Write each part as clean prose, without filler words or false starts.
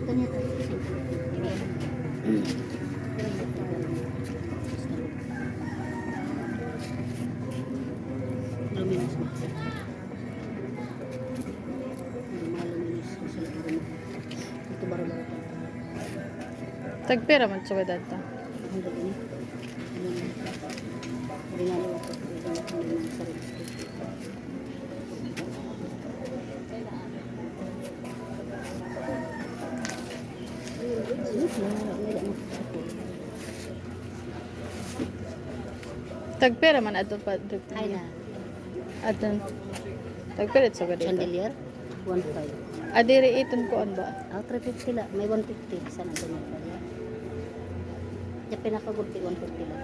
Ganito. Luminis mo. Luminis mo sila. Ito bara-bara pa. Tagpira man sa wedad ta. Ang gabi ni. Rinalo ako. Rinalo ng sarili. Tagpira man ato pa. Ay na. Aton. Tagpira sa wedad. Chandelier. 1.5. Adiri iton ko an ba? 350 la. May 150. Sana doon yung pala. Yung pinakagulpi 150 lang.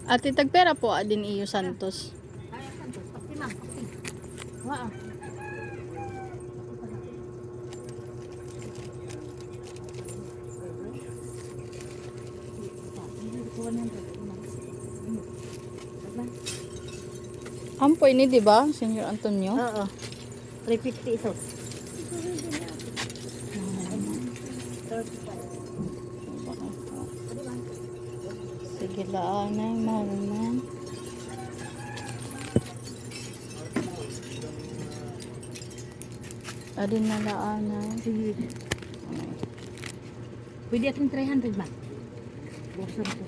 Ati tagpera po adin iyo Santos. Wow. Ampoy ni di ba, Senyor Antonio? Oo. 350 ito. Sige laanay, mahal man. Adin na laanay. Sige. Pwede akong 300 ba? Buksan ko.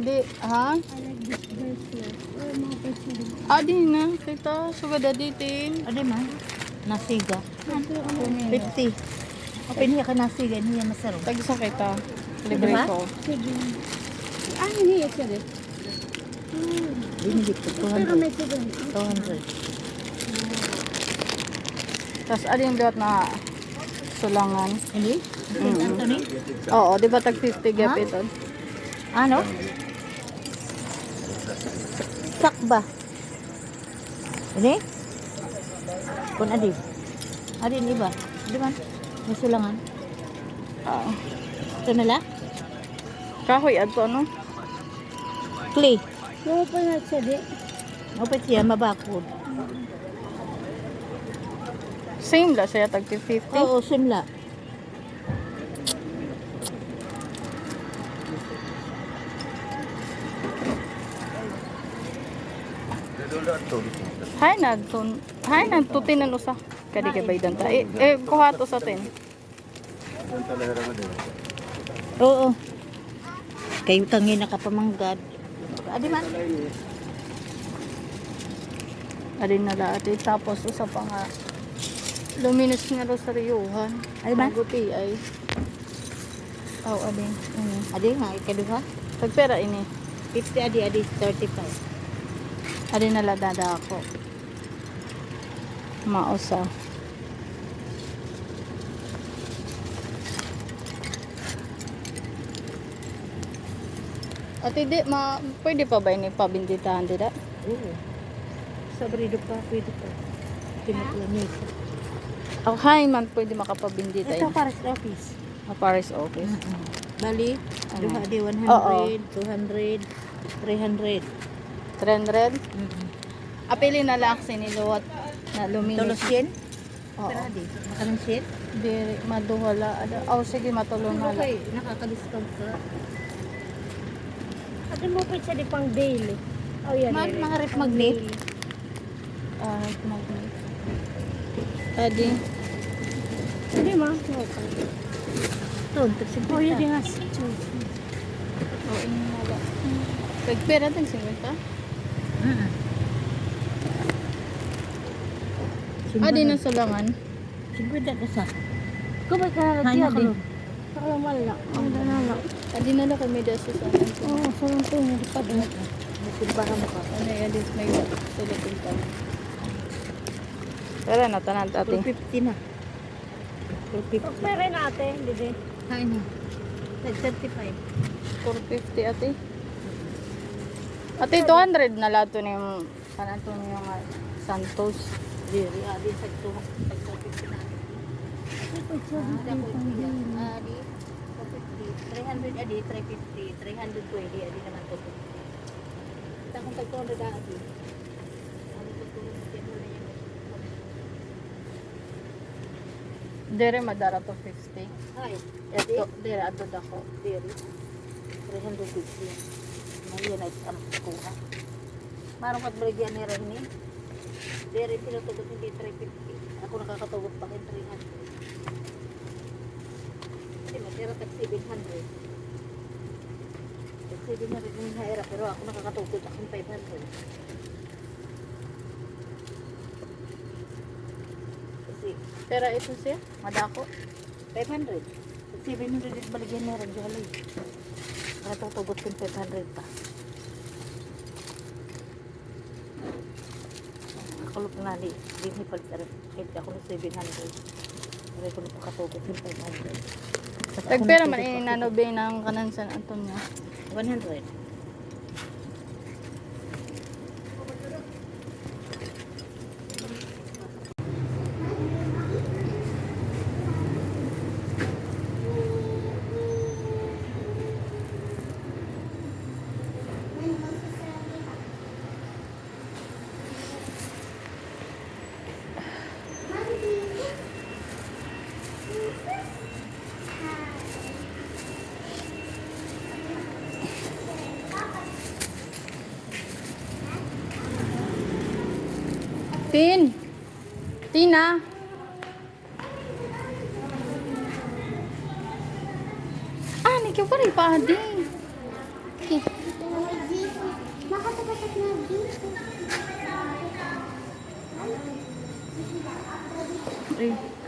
Di, ha? I like this bracelet. Or mga bracelet. Adin na, kita, sugad aditin. Ano man? Nasiga. Ito ano 50. Okay, niya ka nasiga. Niya masarap. Tagisa kita. Libre Diba? ko. sige. Ah, hindi ito rin. Binili ko. Pero 200. may sige. 200. Tapos adin biwat na sulangan. Hindi? Anthony? Oo, di ba tag 50 gap Ha? ito? Ano? Sak ba? Ini? Kung adi? Adi ini ba? Di man? May sulangan? Oo. Ito nila? Kahoy adto no? Clay. Yung pa na siya di. Opat siya, mabakod. Same la siya tag 50. Oo, simla. Hay nagtutin ang usa. Kadi kay baydan ta. Kuha to sa tin. Oo. Kayo tangi nakapamanggad. Adi man. Adin na laati tapos usa pa nga luminous nga rosaryuhan. Ay ba? Maguti ay. Aw adin. Adi nga, ikaduha. Tagpera ini. 50 adi 35. Adin na ladada ako. Mausa. Ate di pwede pa ba ini pabinditahan dida? Oo. Sabrido pa, pwede pa. Pinaglamig. Ako hay man pwede makapabindita Ito ini. para sa office. Paris office. Bali, Ano? duha di 100, Oo. 200, 300. 300. Apili na lang siniluwat na luminous. Tulos yan? Oo. Pero di, makamang shit. Di maduhala. Oh, sige matulong na lang. Okay, nakaka-discount ka. Ate mo pa siya di pang daily. Oh, yan. Mga rep magnet. Ah, magnet. Adi. Hindi ma. Ito, Oh, yun din nga. Oh, ini na ba? Pagpera tang 50. Adi na sulangan. Siguro ka sa. Kumay ka na Hanya nagtiya din. ka. Saka lang malak. Ang danala. Adi na lang kami dahil sa sana. Oo, sa lang po yung pa doon. Simbahan mo ka. Ano yan, this may sulutin pa. Pero na, tanan ate. 250 na. 250. Pera natin, hindi. Ay na. Nag-35. 450 ate. Ate, 200 na lahat to na yung San Antonio nga Santos. Diri, di sa 250 na. Di 450. 300 adi, 350. 300 pwede, adi naman to. Kita kung 500 adi. Ano to tulong siya muna yung Dere madara to 50. Ay, Ito, dere ato dako. diri. 350. Mali na ang kuha. Marong kat baligyan ni Rene. Diri pinutugot hindi 350. Ako nakakatugot pa kin 300. Kasi matira tag 700. Tag 700 yung haira pero ako nakakatugot akong 500. Kasi Pero ito siya, madako. 500. Tag 700 yung baligyan ni Rene. Halay. Nakatugot kin 500 pa. Ako lang na di palit kahit ako ng 700. Pero ko na pakatugot yung 500. Tagpera man inanobe ng kanan San Antonio. 100. Tin! Tina! Ah, nikyo pa rin pa, di. Okay. Makatapatak na dito. Ay.